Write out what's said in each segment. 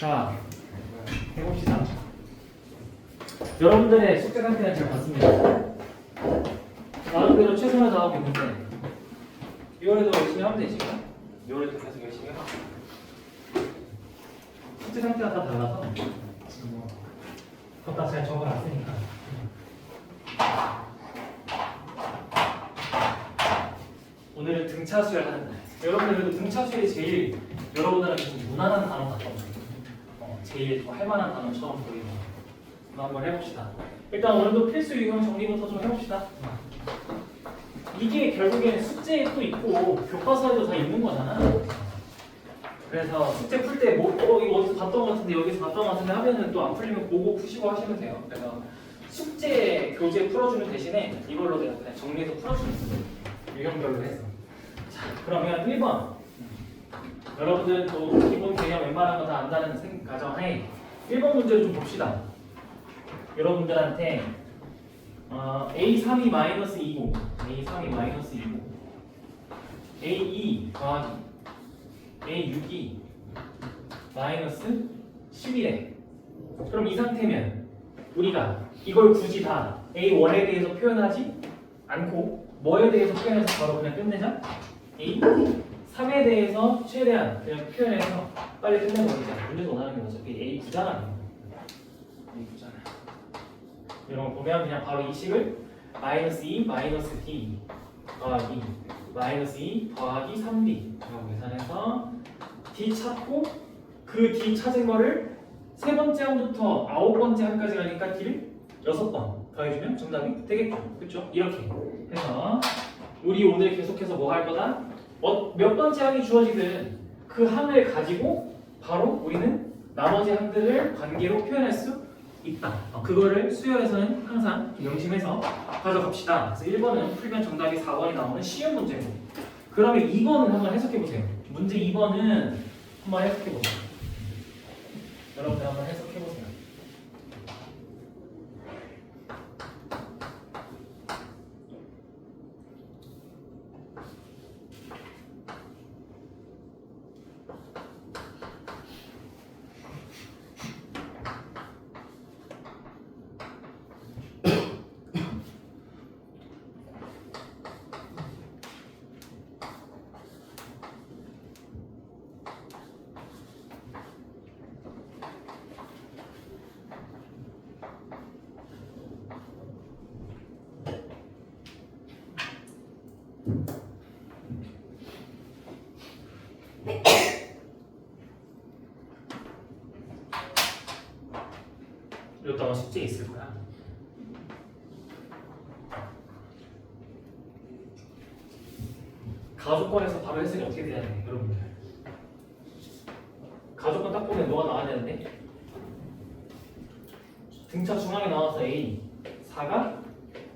자, 해봅시다. 여러분들의 숙제 상태는 잘 봤습니다. 나름대로 최선을 다하고 있는데 6월에도 열심히 하면 되지. 6월에도 계속 열심히 해봐. 숙제 상태가 다 달라서 그거 다 잘 적어놨으니까. 오늘은 등차수열 하는 날. 여러분들 그래도 등차수열이 제일 여러분들한테 좀 무난한 단어 같거든요. 제일 할 만한 단어처럼 보이는 거 한번 해봅시다. 일단 오늘도 필수 유형 정리부터 좀 해봅시다. 이게 결국에는 숙제에 또 있고 교과서에도 다 있는 거잖아. 그래서 숙제 풀 때 뭐 이거 어디서 봤던 것 같은데 여기서 봤던 것 같은데 하면은 또 안 풀리면 보고 푸시고 하시면 돼요. 그래서 숙제 교재 풀어주는 대신에 이걸로 내가 그냥 정리해서 풀어주는 거예요. 유형별로 해서. 자, 그러면 1번. 여러분들 또 기본 개념 웬만한 거 다 안다는 가정하에 1번 문제를 좀 봅시다. 여러분들한테 A32-20 A32-20 A2 더하기 A6이 마이너스 11에 그럼 이 상태면 우리가 이걸 굳이 다 A1에 대해서 표현하지 않고 뭐에 대해서 표현해서 바로 그냥 끝내자. A3에 대해서 최대한 그냥 표현해서 빨리 끝내버리자. 문제도 원하는 게 어차피 A9잖아. A9잖아. 이런 거 보면 그냥 바로 이 식을 마이너스 2 마이너스 D 더하기 마이너스 2 더하기 3D 라고 계산해서 D 찾고 그 D 찾은 거를 세 번째 항부터 9번째 항까지 가니까 D를 6번 더해주면 정답이 되겠죠. 그렇죠? 이렇게 해서 우리 오늘 계속해서 뭐 할 거다? 몇 번째 항이 주어지든 그 항을 가지고 바로 우리는 나머지 항들을 관계로 표현할 수 있다. 그거를 수열에서는 항상 명심해서 가져갑시다. 그래서 1번은 풀면 정답이 4번이 나오는 쉬운 문제고 그러면 2번은 한번 해석해보세요. 문제 2번은 한번 해석해보세요. 여러분들 한번 해석해보세요. 이것도 아마 숙제 있을 거야. 가족권에서 바로 해석이 어떻게 돼야 돼, 여러분들? 가족권 딱 보면 뭐가 나와야 되는데? 등차 중앙에 나와서 A 4가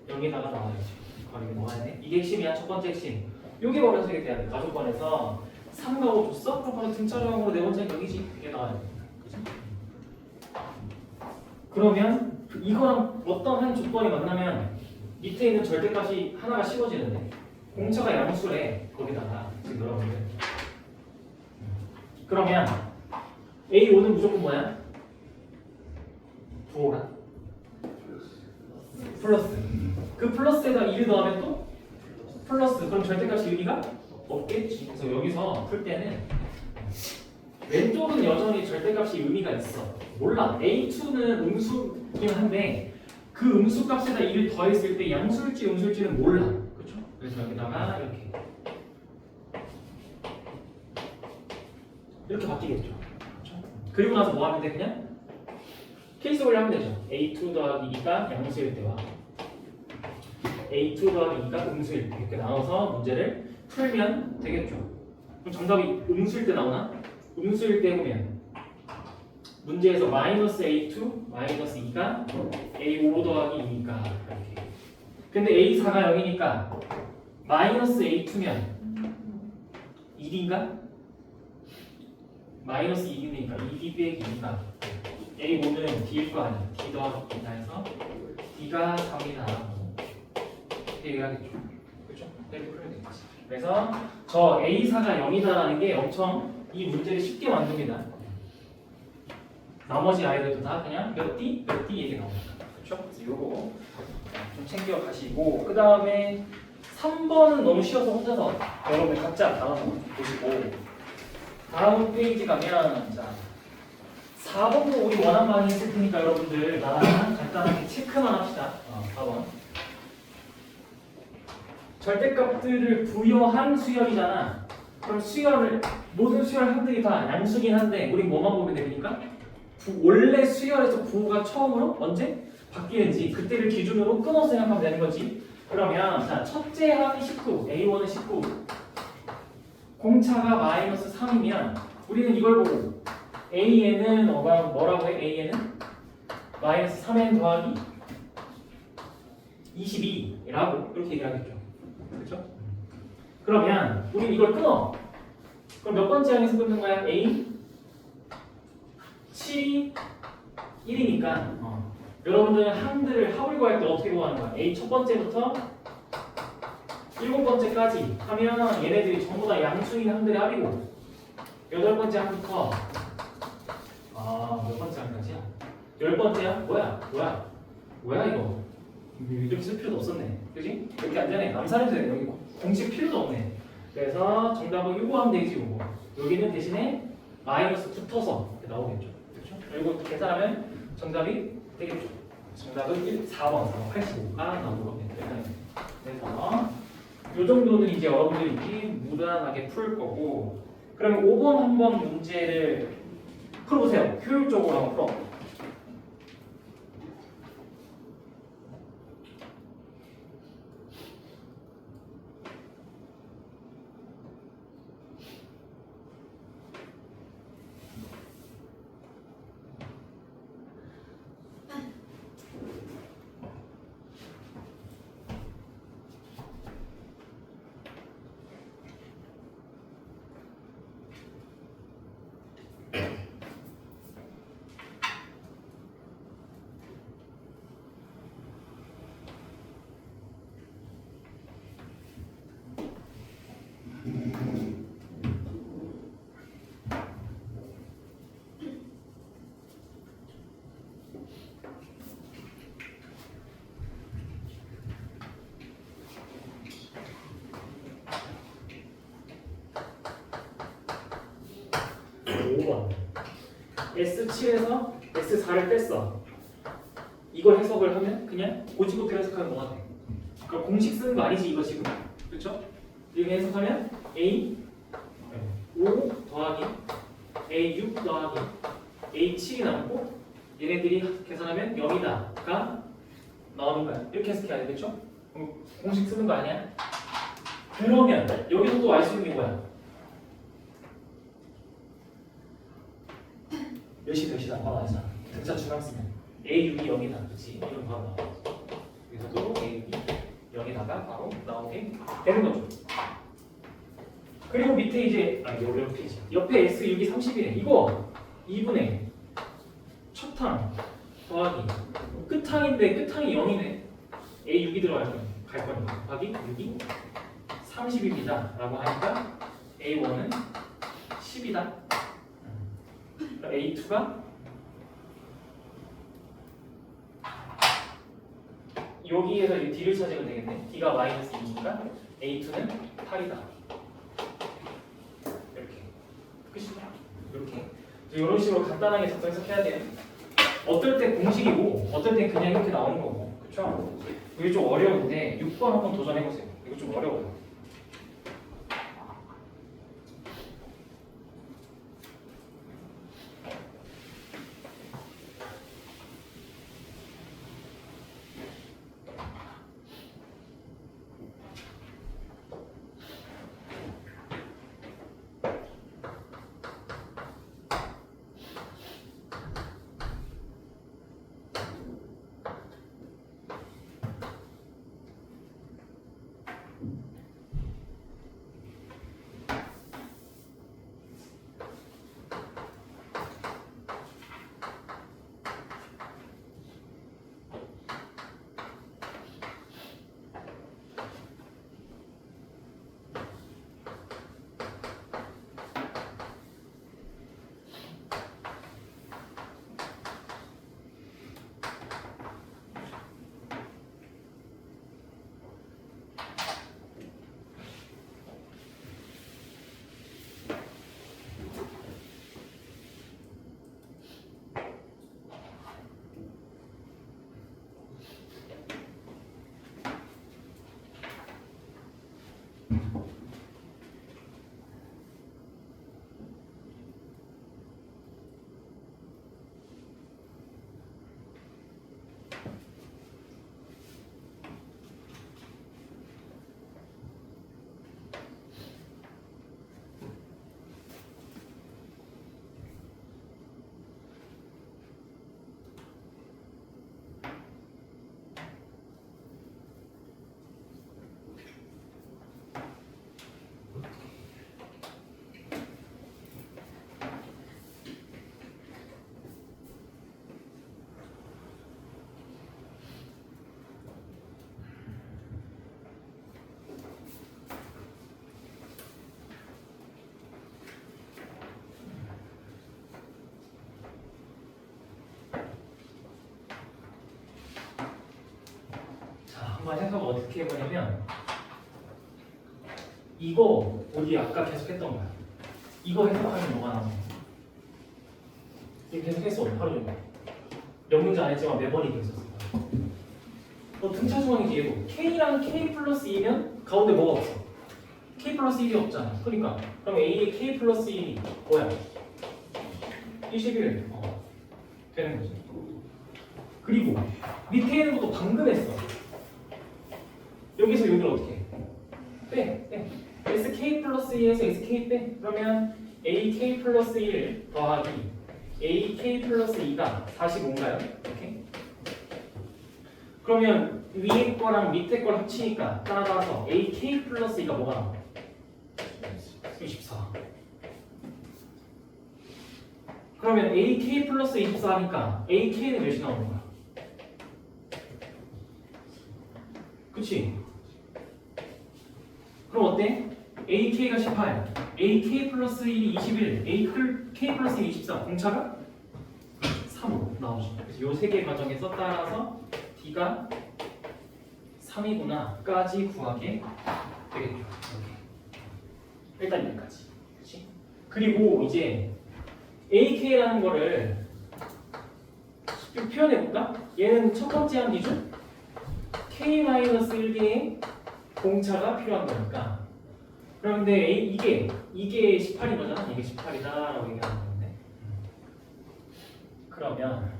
여기다가 나와야지. 바로 이게 나와야 돼. 이게 핵심이야, 첫 번째 핵심. 요게 바로 해석이 돼야 돼. 가족권에서 3가 5 줬어? 그럼 바로 등차 중앙으로 네 번째 여기지. 이게 나와야 돼. 그치? 그러면 이거랑 어떤 한 조건이 만나면 밑에 있는 절대값이 하나가 씌워지는데 공차가 양수래 거기다가 지금 여러분들 그러면 A5는 무조건 뭐야? 부호가 플러스 그 플러스에다 2를 더하면 또 플러스 그럼 절대값이 의미가 없겠지. 그래서 여기서 풀 때는 왼쪽은 여전히 절대값이 의미가 있어. 몰라. A2는 음수긴 한데 그 음수 값에다 2를 더했을 때 양수일지 음수일지는 몰라. 그렇죠? 그래서 여기다가 이렇게 바뀌겠죠. 그렇죠? 그리고 나서 뭐 하면 돼? 그냥 케이스 원리 하면 되죠. A2 더하기 2가 양수일 때와 A2 더하기 2가 음수일 때 이렇게 나눠서 문제를 풀면 되겠죠. 그럼 정답이 음수일 때 나오나? 음수일 때 보면 문제에서 마이너스 A2, 마이너스 2가 A5 더하기 2니까 이렇게. 근데 A4가 0이니까 마이너스 A2면 1인가? 마이너스 2이니까 2D 빼기 2가 A5는 D일 거 아니야. D 더하기 2다 해서 D가 3이 나오고 이렇게 하겠죠. 그렇죠? 이렇게 풀면 되겠지. 그래서 저 A4가 0이다라는 게 엄청 이 문제를 쉽게 만듭니다. 나머지 아이들도 다 그냥 몇 D 이렇게 나옵니다. 그렇죠? 그래서 요거 좀 챙겨 가시고 그 다음에 3번은 너무 쉬워서 혼자서 여러분 각자 나눠서 보시고 다음 페이지 가면 자 4번도 우리 원한 많이 했을 테니까 여러분들 나랑 간단하게 체크만 합시다. 4번 절대값들을 부여한 수열이잖아. 그럼 수열을 모든 수열 항들이 다 양수긴 한데 우리 뭐만 보면 됩니까? 원래 수열에서 부호가 처음으로 언제 바뀌는지 그때를 기준으로 끊어서 생각하면 되는 거지. 그러면 자 첫째 항이 19, A1은 19, 공차가 마이너스 3이면 우리는 이걸 보고 AN은 뭐라고 해? AN은 마이너스 3N 더하기 22라고 이렇게 얘기를 하겠죠. 그렇죠? 그러면 우린 이걸 끊어. 그럼 몇 번째 항에서 끊는 거야? A 7이 1이니까 여러분들은 항들을 합을 구할 때 어떻게 구하는 거야? A 첫 번째부터 7번째까지 하면 얘네들이 전부 다 양수인 항들의 합이고 8번째 항부터 몇 번째 항까지야? 10번째야? 뭐야 이거 이렇게 쓸 필요도 없었네. 그지? 이렇게 안 되네. 암산해도 돼. 여기 공식 필요도 없네. 그래서 정답은 이거 하면 되지 이거. 여기는 대신에 마이너스 붙어서 이렇게 나오겠죠. 그렇죠? 그리고 계산하면 정답이 되겠죠. 정답은 4번 85가 나오는 겁니다. 그래서 이 정도는 이제 여러분들이 무난하게 풀 거고 그러면 5번 한번 문제를 풀어보세요. 효율적으로 한번 풀어. S7에서 S4를 뺐어. 이걸 해석을 하면 그냥 고지고대로 해석하면 뭐가 돼? 그러니까 공식 쓰는 거 아니지 이거 지금. 그렇죠? 이렇게 해석하면 A5 더하기 A6 더하기 A7이 남고 얘네들이 계산하면 0이다가 나오는 거야. 이렇게 해석해야 되겠죠? 공식 쓰는 거 아니야? 그러면 여기서 또 알 수 있는 게 뭐야? 몇이다 바로 나오잖아. 등차 중앙 쓰면 A6이 0이다. 그치? 이건 바로 나와. 여기서도 A6이 0에다가 바로 나오게 되는 거죠. 그리고 밑에 이제 이게 어려운 페이지. 옆에 S6이 30이네. 이거 2분의 첫 항 더하기 끝항인데 끝항이 0이네. A6이 들어갈 거니까 곱하기 6이 30입니다. 라고 하니까 A1은 10이다. A2가 여기에서 이 D를 찾으면 되겠네. D가 마이너스 2니까 A2는 8이다. 이렇게 끝이다. 이렇게 이런 식으로 간단하게 작성 해석해야 돼요. 어떨 때 공식이고 어떨 때 그냥 이렇게 나오는 거고. 그렇죠? 이게 좀 어려운데 6번 한번 도전해보세요. 이거 좀 어려워요. 한번 해석을 어떻게 해보냐면 이거 우리 아까 계속 했던 거야. 이거 해석하면 뭐가 나오냐? 이거 계속 했어 바로 종일. 몇 문제 안 했지만 매번 이게 있었어. 등차 중앙이지 얘도. K랑 K 플러스 2면 가운데 뭐가 없어? K 플러스 1이 없잖아. 그러니까 그럼 A의 K 플러스 1이 뭐야? 21 되는 거지. 그리고 밑에 있는 것도 방금 했어. 여기서 여기를 어떻게 해? 빼. SK 플러스 2에서 SK 빼. 그러면 AK 플러스 1 더하기 AK 플러스 2가 45인가요? 이렇게. 그러면 위에 거랑 밑에 걸 합치니까 따라서 AK 플러스 2가 뭐가 나와? 24. 그러면 AK 플러스 24 하니까 AK는 몇이 나오는 거야? 그치? 그럼 어때? AK가 18, AK 플러스 1이 21, AK 플러스 1이 24. 공차가 3 나오죠. 그래서 요 세 개 과정에서 따라서 D가 3이구나 까지 구하게 되겠죠. 이렇게. 일단 여기까지. 그치? 그리고 이제 AK라는 거를 좀 표현해볼까? 얘는 첫 번째 함수죠? K-1개의 공차가 필요한 거니까. 그런데 이게 18인 거잖아? 이게 18이다라고 얘기하는 건데. 그러면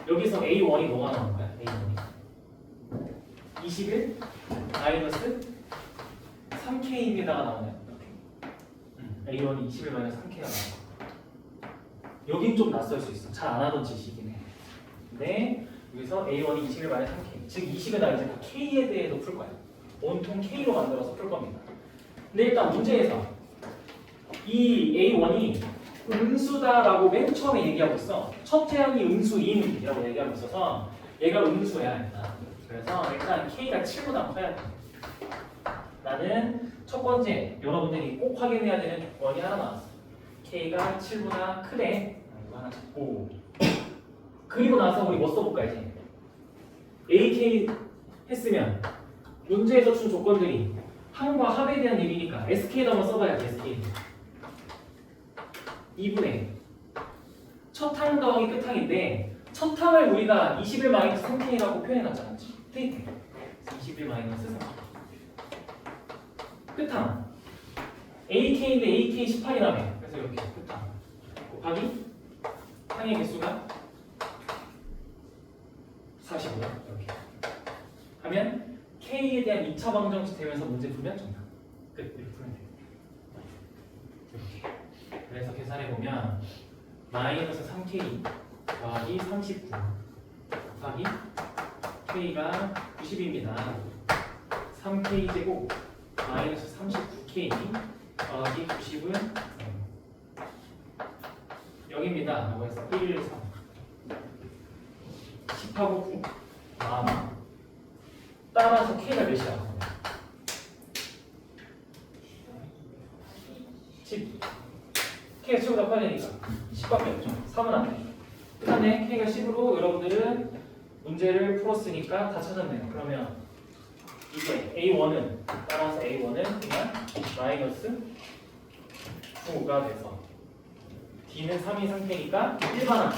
여기서 A1이 뭐가 나오는 거야? A1이 21 마이너스 3K입니다가 나오네. 이렇게. A1이 21 마이너스 3K가 나와. 여긴 좀 낯설 수 있어. 잘 안 하던 지식이네. 근데 여기서 A1이 21 마이너스 3K. 즉 20을 나 이제 다 K에 대해서 풀 거야. 온통 K로 만들어서 풀 겁니다. 근데 일단 문제에서 이 A1이 음수다라고 맨 처음에 얘기하고 있어. 첫째 항이 음수인이라고 얘기하고 있어서 얘가 음수야 일단. 그래서 일단 K가 7보다 커야 돼. 나는 첫 번째 여러분들이 꼭 확인해야 되는 조건이 하나 나왔어. K가 7보다 크대. 이거 하나 잡고. 그리고 나서 우리 뭐 써볼까 이제? AK 했으면 문제에서 준 조건들이 항과 합에 대한 얘기니까 SK에다 한번 써봐야지. SK 2분의 첫 항 더하기 끝 항인데 첫 항을 우리가 21 마이너스 3K라고 표현해놨잖아. 테이크 21 마이너스 3K 끝항 AK인데 AK 18이라며. 그래서 이렇게 끝항 곱하기 항의 개수가 45 이렇게 하면 K에 대한 2차 방정식 되면서 문제 풀면 정답. 끝. 이렇게 풀면 돼요. 이렇게. 그래서 계산해보면 마이너스 3K 더하기 39 곱하기 K가 90입니다. 3K 제곱 마이너스 39K 더하기 90은 여기입니다. 라고 해서 1, 3 10하고 9 따라서 K가 몇이야? 10 K가 10보다 커지니까 10밖에 없죠. 3은 안 돼. 끝났네. K가 10으로 여러분들은 문제를 풀었으니까 다 찾았네요. 그러면 이제 A1은 따라서 A1은 그냥 마이너스 9가 돼서 D는 3인 상태니까 일반항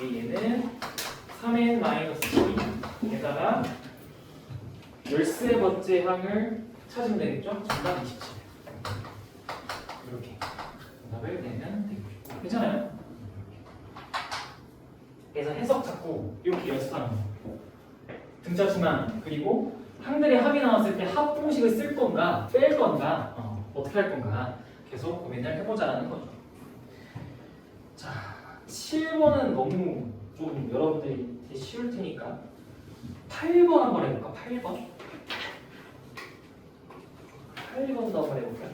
A는 3n 마이너스 2 게다가 13번째 항을 찾으면 되겠죠? 정답 27 이렇게 정답을 내면 되겠죠. 괜찮아요? 그래서 해석 자꾸 이렇게 연습하는 거. 등차 중앙 그리고 항들의 합이 나왔을 때 합 공식을 쓸 건가 뺄 건가 어떻게 할 건가 계속 고민을 해보자라는 거죠. 자, 7번은 너무 좀 여러분들이 되게 쉬울 테니까 8번 한번 해볼까? 8번도 한번 해볼까?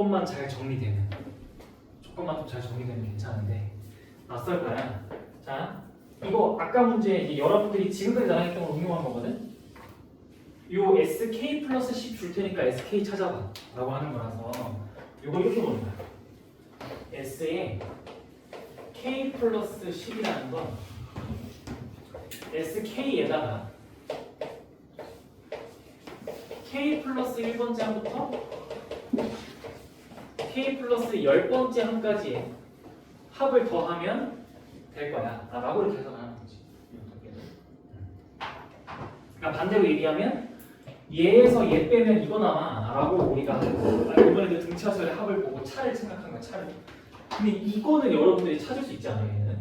조건만 잘 정리되면 조건만 좀 잘 정리되면 괜찮은데 낯설 거야. 자, 이거 아까 문제 이제 여러분들이 지금까지 나랑 했던 걸 응용한 거거든. 요 SK 플러스 10 줄 테니까 SK 찾아봐 라고 하는 거라서 요거 이렇게 보는 거야. S에 K 플러스 10이라는 건 SK에다가 K 플러스 1번째 항부터 K 플러스 10번째 항까지의 합을 더하면 될 거야 라고 이렇게 해석하는 거지. 그러니까 반대로 얘기하면 얘에서 얘 빼면 이거 남아 라고 우리가 이번에도 등차수의 합을 보고 차를 생각한 거야. 차를. 근데 이거는 여러분들이 찾을 수 있잖아요. 얘는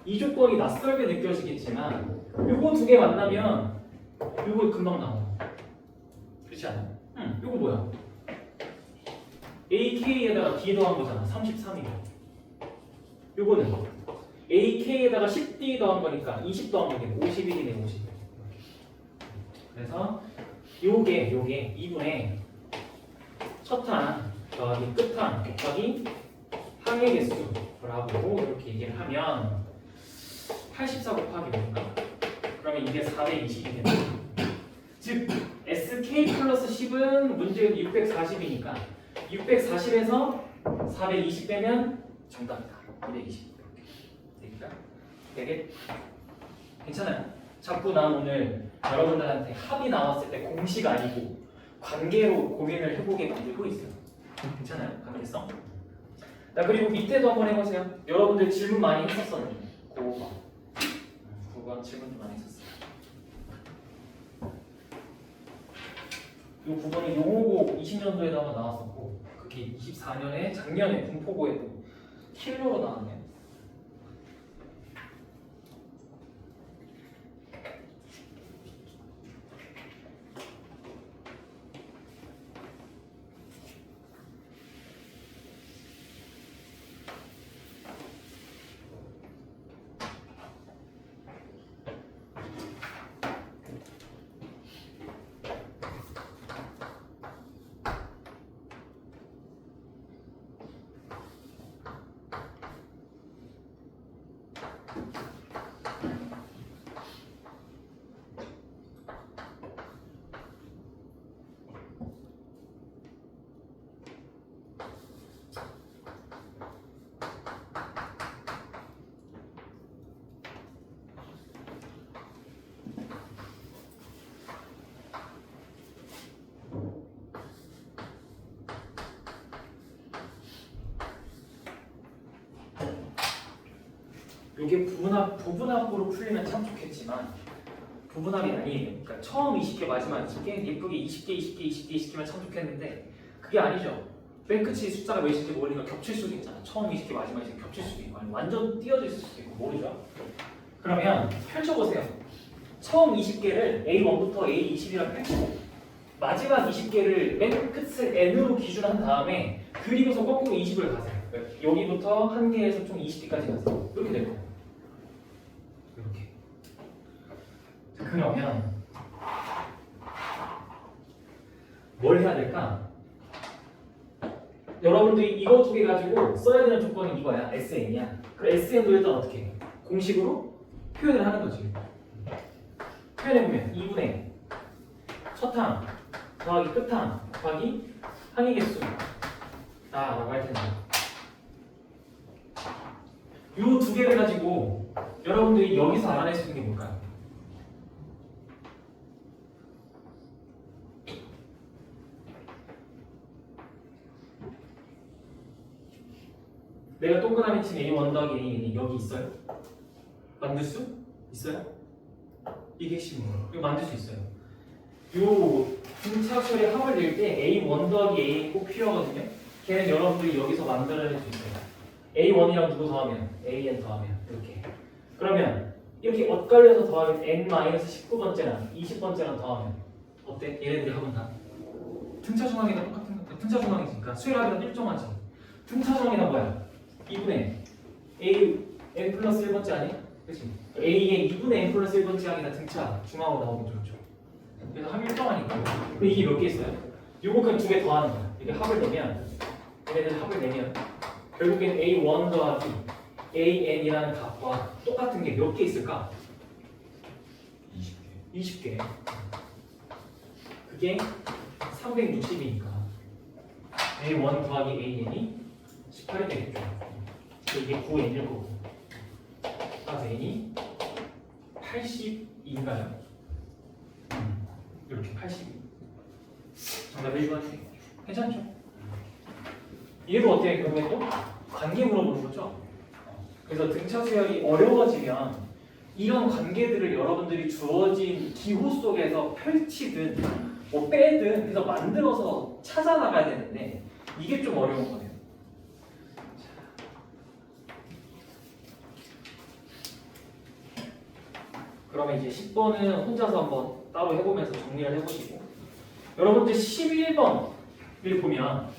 이 조건이 낯설게 느껴지겠지만 요거 두 개 만나면 요거 금방 나와. 그렇지 않아? 응. 요거 뭐야? AK에다가 D 더한 거잖아. 33이고 요거는 AK에다가 10D 더한 거니까 20 더한 거겠네. 51이네. 50. 그래서 요게 2분의 첫항 더하기 끝항 곱하기 항의 개수라고 이렇게 얘기를 하면 84 곱하기 뭔가? 그러면 이게 420이 됩니다. 즉 SK 플러스 10은 문제는 640이니까 640에서 420 빼면 정답이다. 220 이렇게 되게 괜찮아요? 자꾸 난 오늘 여러분들한테 합이 나왔을 때 공식 아니고 관계로 고민을 해보게 만들고 있어요. 괜찮아요? 관계성? 자, 그리고 밑에도 한번 해보세요. 여러분들 질문 많이 했었었는데 9번 질문도 많이 했었어요. 이 9번이 용어고 20년도에도 한번 나왔었고 그게 24년에 작년에 분포고에도 킬러로 나왔네요. 이게 부분합으로 풀리면 참 좋겠지만 부분합이 아니에요. 그러니까 처음 20개 마지막 20개 예쁘게 20개 면 참 좋겠는데 그게 아니죠. 맨 끝이 숫자가 몇인지 모르니까 겹칠 수도 있잖아. 처음 20개 마지막 20개 겹칠 수도 있고 아니면 완전 띄어져 있을 수도 있고 모르죠. 그러면 펼쳐보세요. 처음 20개를 A1부터 A20이랑 펼치고 마지막 20개를 맨 끝을 N으로 기준한 다음에 그리고서 거꾸로 20을 가세요. 여기부터 한 개에서 총 20개까지 가세요. 이렇게 될 거예요. 이렇게. 그러면 뭘 해야 될까? 여러분들이 이거 두 개 가지고 써야 되는 조건이 이거야. SN이야. 그럼 SN도 일단 어떻게 해? 공식으로 표현을 하는 거지. 표현해보면 2분의 첫항 더하기 끝항 곱하기 항의 개수 라고 할 텐데 이 두 개를 가지고 여러분들이 여기서 알아낼 수 있는 게 뭘까요? 내가 동그라미 친 A1 더하기 An이 여기 있어요? 만들 수 있어요? 이게 핵심이에요. 이거 만들 수 있어요. 요 등차수의 합을 낼 때 A1 더하기 An이 꼭 필요하거든요. 걔는 여러분들이 여기서 만들어낼 수 있어요. A1이랑 누구 더하면? AN 더하면 이렇게. 그러면 이렇게 엇갈려서 더하면 N-19번째랑 20번째랑 더하면 어때? 얘네들이 합은 다 등차 중앙이랑 똑같은 거. 등차 중앙이니까 수열합이랑 일정하지. 등차 중앙이란 뭐야? 2분의 A 플러스 1번째 아니야? 그치? A의 2분의 N 플러스 1번째 항이나 등차 중앙으로 나오면 좋죠. 그래서 합이 일정하니까. 근데 이게 몇 개 있어요? 요거 그냥 두 개 더하는 거야. 이게 합을 내면 얘네들 합을 내면 결국엔 A1 더하기 AN이라는 값과 똑같은 게 몇 개 있을까? 20개. 그게 360이니까 A1 더하기 AN이 18이 되겠죠. 이게 9N일 거고. 그래서 N이 82인가요? 이렇게 82. 정답 1번. 괜찮죠? 얘도 어때? 그러면 또 관계 물어보는 거죠? 그래서 등차 수열이 어려워지면 이런 관계들을 여러분들이 주어진 기호 속에서 펼치든 뭐 빼든 해서 만들어서 찾아 나가야 되는데 이게 좀 어려운 거예요. 그러면 이제 10번은 혼자서 한번 따로 해보면서 정리를 해보시고 여러분들 11번을 보면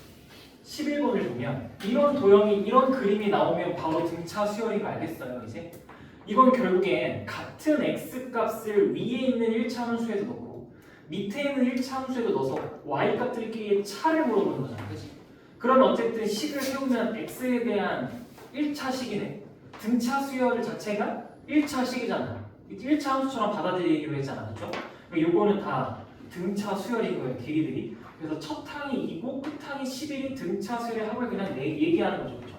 이런 도형이 이런 그림이 나오면 바로 등차 수열인 거 알겠어요 이제? 이건 결국엔 같은 x값을 위에 있는 1차 함수에도 넣고 밑에 있는 1차 함수에도 넣어서 y값들끼리의 차를 물어보는 거잖아 그치? 그러면 어쨌든 식을 세우면 x에 대한 1차식이네 등차 수열 자체가 1차식이잖아 1차 함수처럼 받아들이기로 했잖아 그쵸? 요거는 다 등차 수열인 거예요 길이들이 그래서 첫 항이 2고 끝 항이 11인 등차 수열의 합을 그냥 얘기하는 거죠 그쵸?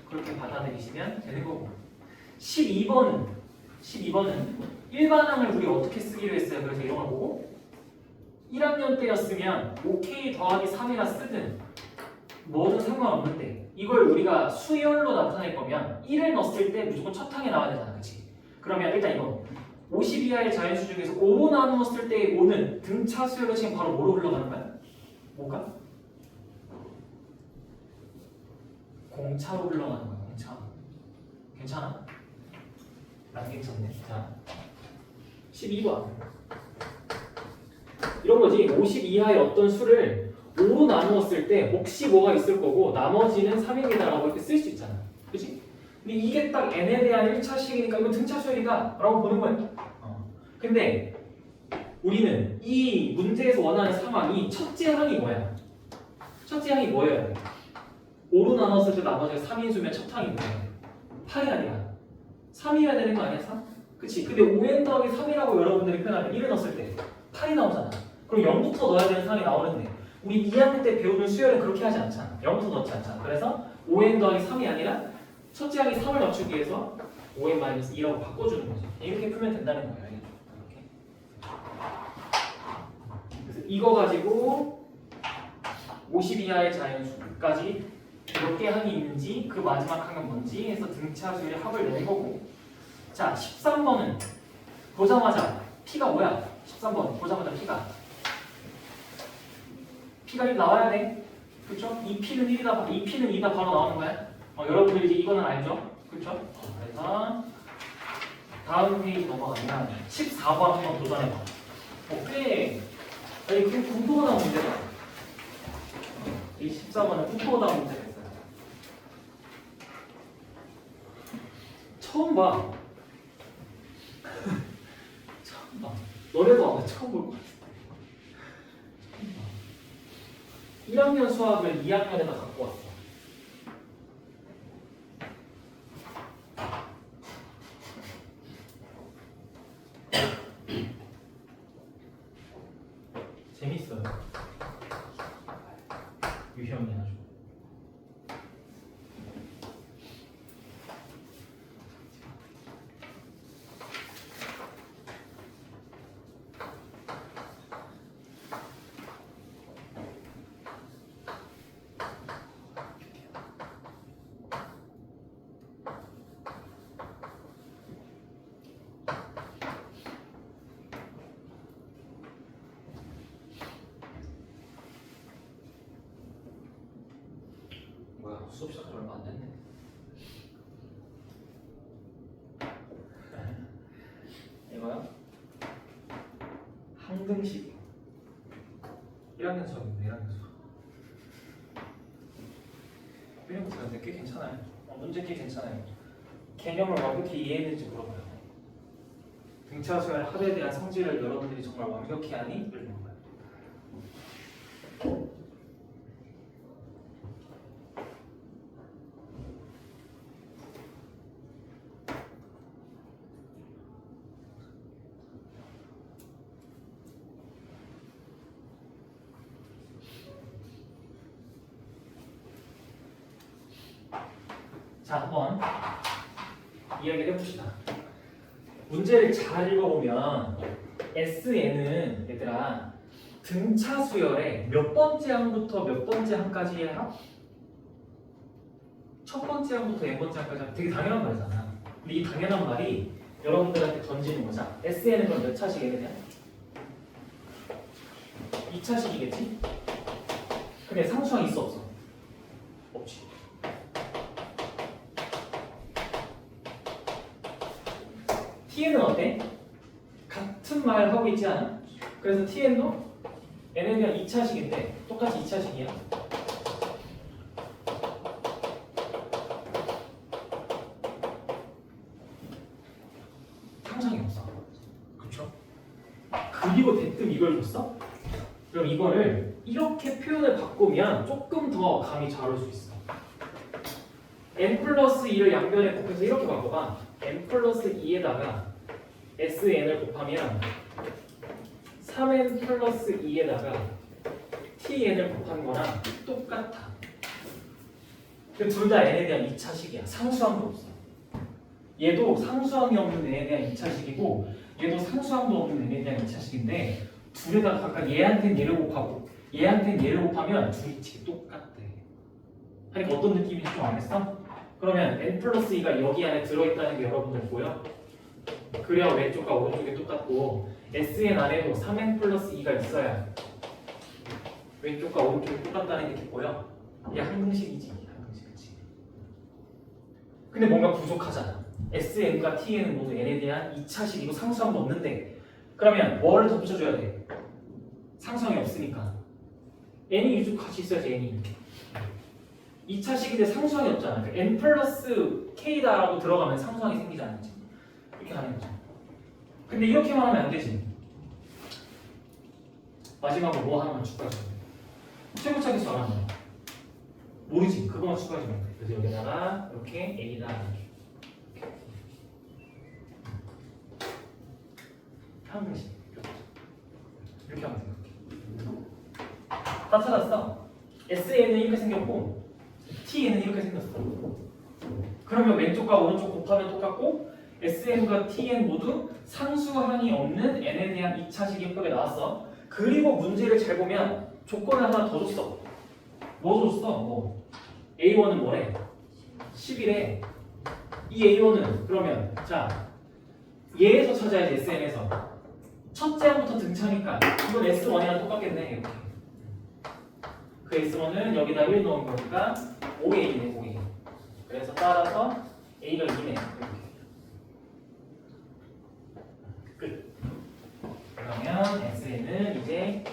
그렇게 받아들이시면 되는 거고 12번은 일반항을 우리 어떻게 쓰기로 했어요 그래서 이런 걸 보고 1학년 때였으면 5K 더하기 3이라 쓰든 뭐든 상관없는데 이걸 우리가 수열로 나타낼 거면 1을 넣었을 때 무조건 첫 항에 나와야 되잖아 그치? 그러면 일단 이거 50 이하의 자연수 중에서 5로 나누었을 때의 5는 등차 수열로 지금 바로 뭐로 흘러가는 거야? 뭐가? 공차로 흘러가는 거야 공차 괜찮아? 안 괜찮네 자 12번 이런 거지 50 이하의 어떤 수를 5로 나누었을 때 혹시 뭐가 있을 거고 나머지는 3입니다 라고 이렇게 쓸 수 있잖아 그치? 근데 이게 딱 n에 대한 1차식이니까 이거 등차 수열이다 라고 보는 거야 근데 우리는 이 문제에서 원하는 상황이 첫째 항이 뭐야? 첫째 항이 뭐예요? 5로 나눴을 때 나머지가 3인수면 첫 항이 뭐야? 8이 아니야 3이어야 되는 거 아니야 3? 그치? 근데 5n 더하기 3이라고 여러분들이 표현하면 1을 넣었을 때 8이 나오잖아 그럼 0부터 넣어야 되는 상황이 나오는데 우리 2학년 때 배우는 수열은 그렇게 하지 않잖아 0부터 넣지 않잖아 그래서 5n 더하기 3이 아니라 첫째 항이 3을 맞추기 위해서 5n-2라고 바꿔주는 거지 이렇게 풀면 된다는 거예요 이렇게. 그래서 이거 가지고 50 이하의 자연수까지 몇 개 항이 있는지 그 마지막 항은 뭔지 해서 등차 수열의 합을 내는 거고 자 13번은 보자마자 P가 뭐야? 13번 보자마자 P가 1 나와야 돼 그쵸? 이 P는 1이다 이 P는 2다 바로 나오는 거야 여러분들 이제 이거는 알죠? 그쵸? 그래서 다음 페이지 넘어가면 14번 한번 도전해봐 꽤 아니 그 공부가 나온 문제다 이 14번은 공부가 나온 문제가 있어요 처음 봐 너네도 아마 처음 볼 것 같아 1학년 수학을 2학년에다 갖고 왔어 재밌어요 유형이 아주 수업 시작 얼마 안 됐네. 이거요? 항등식 1학년 수업입니다. 1학년 수업. 1학년 수업인데 꽤 괜찮아요. 문제 꽤 괜찮아요. 개념을 완벽히 이해했는지 물어봐요. 등차 수열 합에 대한 성질을 여러분들이 정말 완벽히 아니? 이걸 물어봐요. 자, 한번 이야기를 해봅시다. 문제를 잘 읽어보면 SN은 얘들아 등차 수열의 몇 번째 항부터 몇 번째 항까지의 합? 첫 번째 항부터 n 번째 항까지 합. 되게 당연한 말이잖아. 근데 이 당연한 말이 여러분들한테 던지는 거자. SN은 그럼 몇 차식 얘네냐? 2차식이겠지? 근데 상수항 있어 없어? 없지. TN은 어때? 같은 말 하고 있지 않아? 그래서 TN도 n에 대한 2차식인데 똑같이 2차식이야. 상상이 없어. 그렇죠? 그리고 대뜸 이걸 줬어? 그럼 이거를 이렇게 표현을 바꾸면 조금 더 감이 잘 올 수 있어. n 플러스 2를 양변에 곱해서 이렇게 바꿔봐. n 플러스 2에다가 sn을 곱하면 3n 플러스 2에다가 tn을 곱한 거랑 똑같아. 둘 다 n에 대한 2차식이야. 상수항도 없어. 얘도 상수항이 없는 n에 대한 2차식이고 얘도 상수항도 없는 n에 대한 2차식인데 둘에다가 각각 얘한테는 얘를 곱하고 얘한테는 얘를 곱하면 둘이 지금 똑같대. 그러니까 어떤 느낌인지 좀 알겠어? 그러면 n 플러스 2가 여기 안에 들어있다는 게 여러분들 보여? 그래야 왼쪽과 오른쪽이 똑같고 SN 안에도 3n 플러스 2가 있어야 왼쪽과 오른쪽이 똑같다는 게 보여? 이게 한등식이지. 한등식. 그치? 근데 뭔가 부족하잖아. SN과 TN은 모두 n에 대한 2차식이고 상수항도 없는데 그러면 뭐를 더 붙여줘야 돼? 상수항이 없으니까 n이 유주 같이 있어야지 n이 2차식인데 상수항이 없잖아. 그러니까 n 플러스 k다라고 들어가면 상수항이 생기지 않는지 이렇게 가는 거죠. 근데 이렇게만 하면 안 되지. 마지막으로 뭐 하나만 추가해주면 돼. 최고 차기수 안 하는 거야. 모르지. 그거만 추가해주면 돼. 그래서 여기다가 이렇게 a다 하는 것이 이렇게 하면 돼. 다 찾았어. SN은 이렇게 생겼고 TN은 이렇게 생겼어. 그러면 왼쪽과 오른쪽 곱하면 똑같고 SN과 TN 모두 상수항이 없는 n에 대한 2차식 예쁘게 나왔어. 그리고 문제를 잘 보면 조건을 하나 더 줬어. 뭐 줬어? 뭐 A1은 뭐래? 11에 이 A1은 그러면 자 얘에서 찾아야지. SN에서 첫째 항부터 등차니까 이건 S1이랑 똑같겠네. 이렇게. 그 S1은 여기다 1 넣은 거니까 5A네 5A. 그래서 따라서 A가 2네. 이렇게. 끝. 그러면 SN은 이제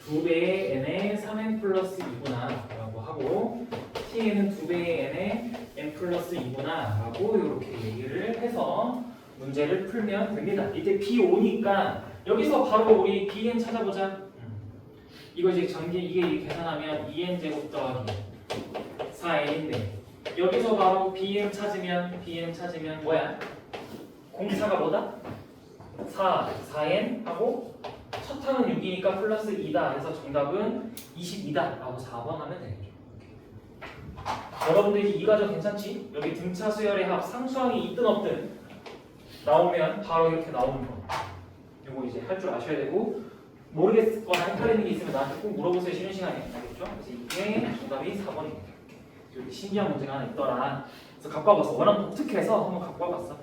2배의 n에 3n 플러스 2구나 라고 하고 TN은 2배의 n에 n 플러스 2구나 라고 이렇게 얘기를 해서 문제를 풀면 됩니다. 이때 B5니까 여기서 바로 우리 BN 찾아보자. 이거 이제 이게 계산하면 2n 제곱 더하기 4n인데 여기서 바로 BN 찾으면 뭐야? 공차가 뭐다? 4n 하고 첫 항은 6이니까 플러스 2다. 그래서 정답은 22다 라고 4번 하면 되겠죠. 여러분들이 이 과정 괜찮지? 여기 등차 수열의 합 상수항이 있든 없든 나오면 바로 이렇게 나오는 거. 이거 이제 할 줄 아셔야 되고 모르겠거나 헷갈리는 게 있으면 나한테 꼭 물어보세요. 쉬는 시간에. 알겠죠? 그래서 이게 정답이 4번입니다. 여기 신기한 문제가 하나 있더라. 그래서 갖고 와봤어. 워낙 독특해서 한번 갖고 와봤어.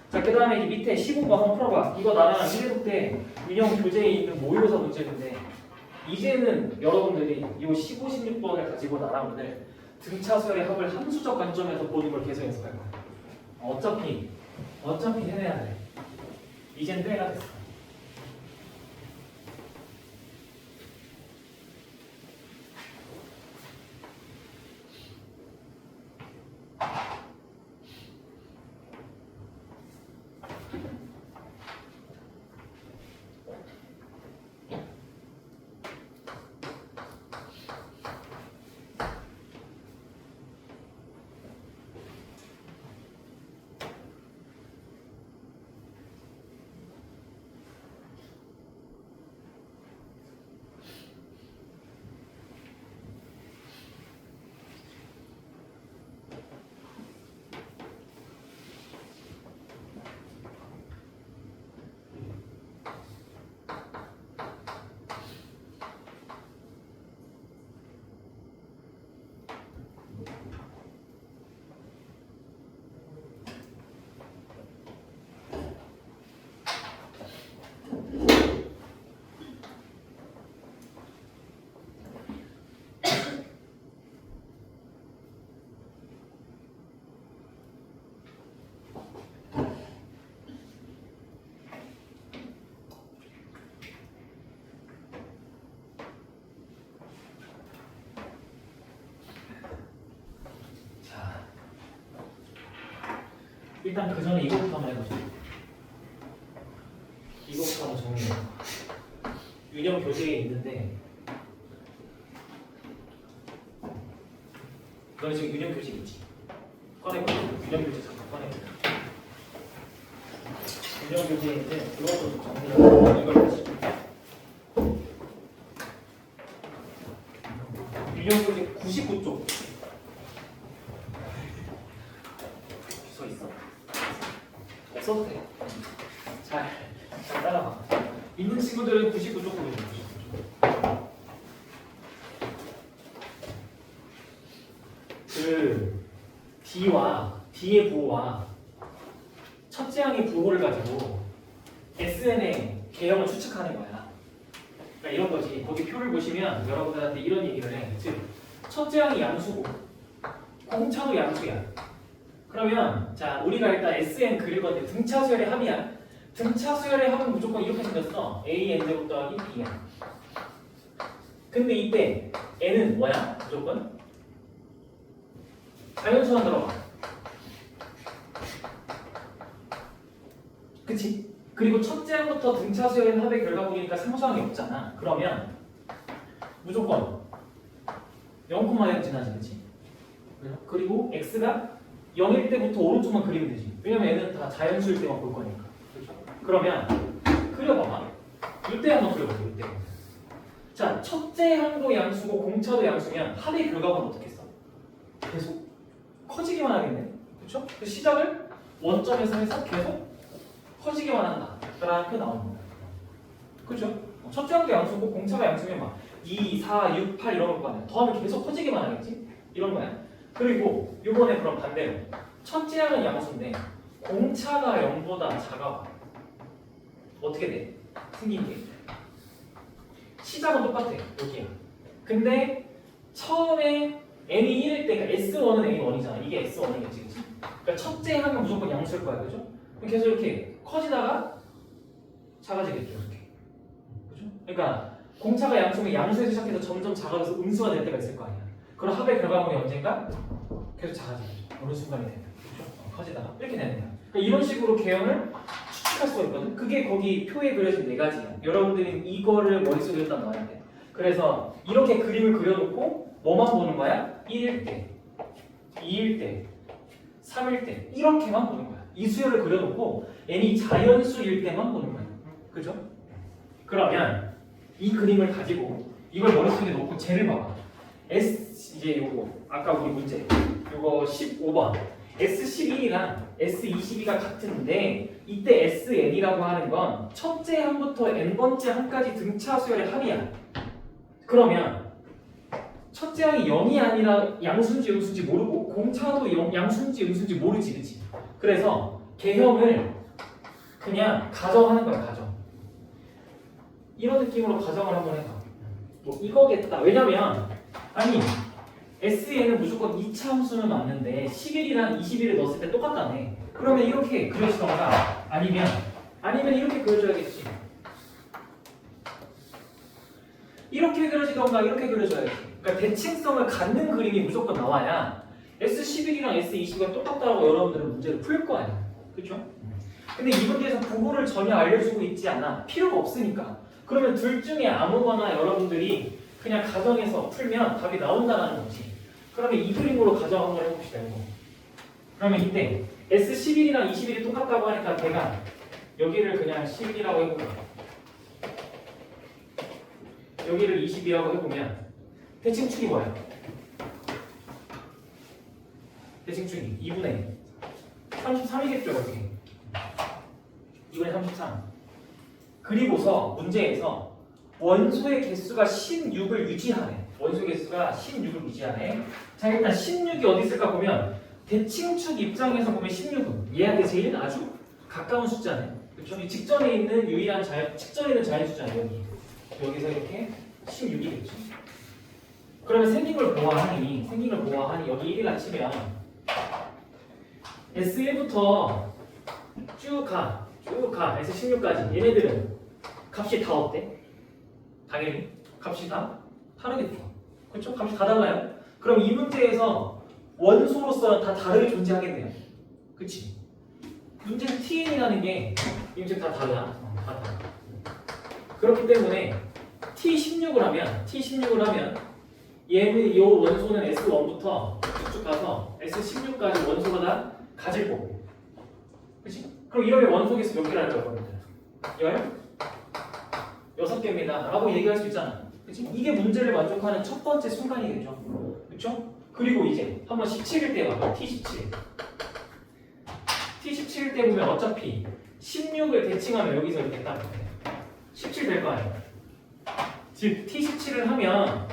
자, 그 다음에 밑에 15번 한번 풀어봐. 이거 나랑 1회부 때 인형 교재에 있는 모의고사 문제인데 이제는 여러분들이 이 15, 16번을 가지고 나랑 오늘 등차수열의 합을 함수적 관점에서 보는 걸 계속 연습할 거야. 어차피 해내야 돼. 이젠 때가 됐어. 일단 그 전에 이거부터 한번 해보자. 이거부터 한번 정리해. 유형 교재에 있는데 너는 지금 유형 교재 있지? 꺼내봐. 유형 교재 잠깐 꺼내봐. 유형 교재에 있는데 그것도 정리하고 이걸 다시 유형 교재 99쪽 주소 있어? 없어도 돼. 잘 따라봐. 있는 친구들은 99쪽 보면 돼. 그 D의 부호와 첫째 항의 부호를 가지고 SN의 개형을 추측하는 거야. 그러니까 이런 거지. 거기 표를 보시면 여러분들한테 이런 얘기를 해. 즉 첫째 항이 양수고 공차도 양수야. 그러면 자 우리가 일단 SN 그릴 건데 등차 수열의 합이야. 등차 수열의 합은 무조건 이렇게 생겼어. A n제곱 더하기 Bn. 근데 이때 n은 뭐야? 무조건 자연수만 들어가. 그치? 그리고 첫째 항부터 등차 수열의 합의 결과물이니까 상수항이 없잖아. 그러면 무조건 0,0 지나지, 그치? 그리고 x가 0일 때부터 오른쪽만 그리면 되지. 왜냐면 얘는 다 자연수일 때만 볼 거니까. 그렇죠? 그러면 그려봐봐. 이때 한번 그려보자. 이때. 자, 첫째 항도 양수고 공차도 양수면 합의 결과물은 어떻게 써? 계속 커지기만 하겠네. 그렇죠? 그 시작을 원점에서 해서 계속 커지기만 한다. 그렇게 나오는 거야. 그렇죠? 첫째 항도 양수고 공차가 양수면 막 2, 4, 6, 8 이런 거 아니야. 더하면 계속 커지기만 하겠지? 이런 거야. 그리고 이번에 그럼 반대로 첫째 항은 양수인데 공차가 0보다 작아. 어떻게 돼? 생긴 게 시작은 똑같아. 여기야. 근데 처음에 n이 1일 때 그러니까 S1은 A1이잖아. 이게 S1이겠지. 그치? 그러니까 첫째 항은 무조건 양수일 거야. 그죠? 그럼 계속 이렇게 커지다가 작아지겠죠. 이렇게. 그죠? 그러니까 공차가 양수면 양수에서 시작해서 점점 작아져서 음수가 될 때가 있을 거 아니야. 그럼 합의 결과물이 언젠가 계속 작아지겠죠. 어느 순간이 되면. 그죠? 커지다가 이렇게 되는 거야. 그러니까 이런 식으로 개형을 추측할 수가 있거든. 그게 거기 표에 그려진 네 가지야. 여러분들이 이거를 머릿속에 일단 넣어야 돼. 그래서 이렇게 그림을 그려놓고 뭐만 보는 거야? 1일 때, 2일 때, 3일 때 이렇게만 보는 거야. 이 수열을 그려놓고 n이 자연수일 때만 보는 거야. 그죠? 그러면 이 그림을 가지고 이걸 머릿속에 놓고 쟤를 봐봐. S 이제 요거 아까 우리 문제 요거 15번 S11이랑 S22가 같은데 이때 SN이라고 하는 건 첫째 항부터 n번째 항까지 등차 수열의 합이야. 그러면 첫째 항이 0이 아니라 양수인지 음수인지 모르고 공차도 양수인지 음수인지 모르지, 그치? 그래서 개형을 그냥 가정하는 거야, 가정. 이런 느낌으로 가정을 한번 해봐. 뭐 이거겠다. 왜냐면 아니 SN은 무조건 2차 함수는 맞는데 11이랑 21을 넣었을 때 똑같다네. 그러면 이렇게 그려지던가 아니면 이렇게 그려줘야겠지. 이렇게 그려지던가 이렇게 그려줘야지. 그러니까 대칭성을 갖는 그림이 무조건 나와야 S11이랑 S20가 똑같다고 여러분들은 문제를 풀 거 아니야. 그렇죠? 근데 이 문제에서 부호를 전혀 알려주고 있지 않아. 필요가 없으니까. 그러면 둘 중에 아무거나 여러분들이 그냥 가정해서 풀면 답이 나온다는 거지. 그러면 이 그림으로 가정 한번 해봅시다. 이거. 그러면 이때 S11이랑 21이 똑같다고 하니까 걔가 여기를 그냥 11이라고 해보면 여기를 20이라고 해보면 대칭축이 뭐야? 대칭축이 2분의 33이겠죠. 이렇게 2분의 33. 그리고서 문제에서 원소의 개수가 16을 유지하네. 원소 개수가 16을 유지하네. 자, 일단 16이 어디 있을까 보면 대칭축 입장에서 보면 16은 얘한테 제일 아주 가까운 숫자네. 그렇죠? 이 직전에 있는 유일한 직전에 있는 자연 숫자네. 여기서 이렇게 16이겠죠. 그러면 생긴 걸 보아하니 여기 1이라 치면 S1부터 쭉 가 S16까지 얘네들은 값이 다 어때? 당연히 값이 다 다르겠죠. 그렇죠? 값이 다 달라요. 그럼 이 문제에서 원소로서는 다 다르게 존재하겠네요. 그치? 문제는 TN이라는 게 이제 다 달라. 다 달라. 그렇기 때문에 T16을 하면 얘는 요 원소는 S1부터 쭉쭉 가서 S16까지 원소가 다 가질 거고. 그치? 그럼 이러면 원소 개수 몇 개를 할 거야, 여러분들? 6개입니다. 라고 얘기할 수 있잖아. 그치? 이게 문제를 만족하는 첫 번째 순간이겠죠. 그쵸? 그리고 이제 한번 17일 때 봐봐. T17. T17일 때 보면 어차피 16을 대칭하면 여기서 이렇게 딱 17 될 거 아니야. 즉 T17을 하면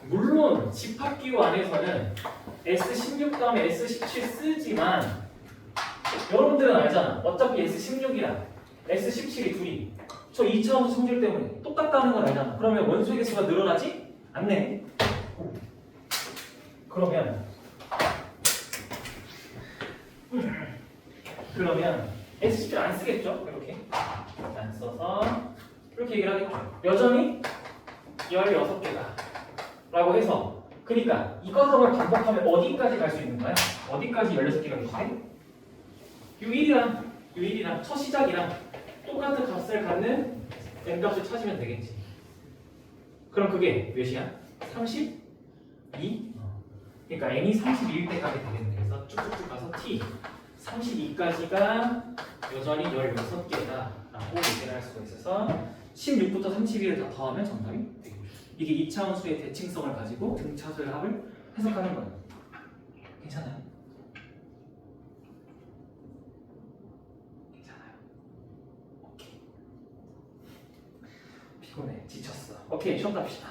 물론 집합기호 안에서는 S16 다음에 S17 쓰지만 여러분들은 알잖아. 어차피 S16이랑 S17이 둘이 저 2차원수 성질 때문에 똑같다는 걸 알잖아. 그러면 원소의 개수가 늘어나지 않네. 그러면 S17 안 쓰겠죠? 이렇게 안 써서 이렇게 얘기를 하겠죠. 여전히 16개다 라고 해서 그러니까 이 과정을 반복하면 어디까지 갈 수 있는 거야? 어디까지 16개가 되지? 요 1이랑 첫 시작이랑 똑같은 값을 갖는 n값을 찾으면 되겠지. 그럼 그게 몇이야? 32? 그러니까 n이 32일 때까지 되겠네. 그래서 쭉쭉쭉 가서 t 32까지가 여전히 16개다 라고 얘기를 할 수가 있어서 16부터 32를 다 더하면 정답이 되겠죠. 이게 2차원수의 대칭성을 가지고 등차수의 합을 해석하는 거예요. 괜찮아요? 괜찮아요. 오케이. 피곤해. 지쳤어. 오케이, 시험 갑시다.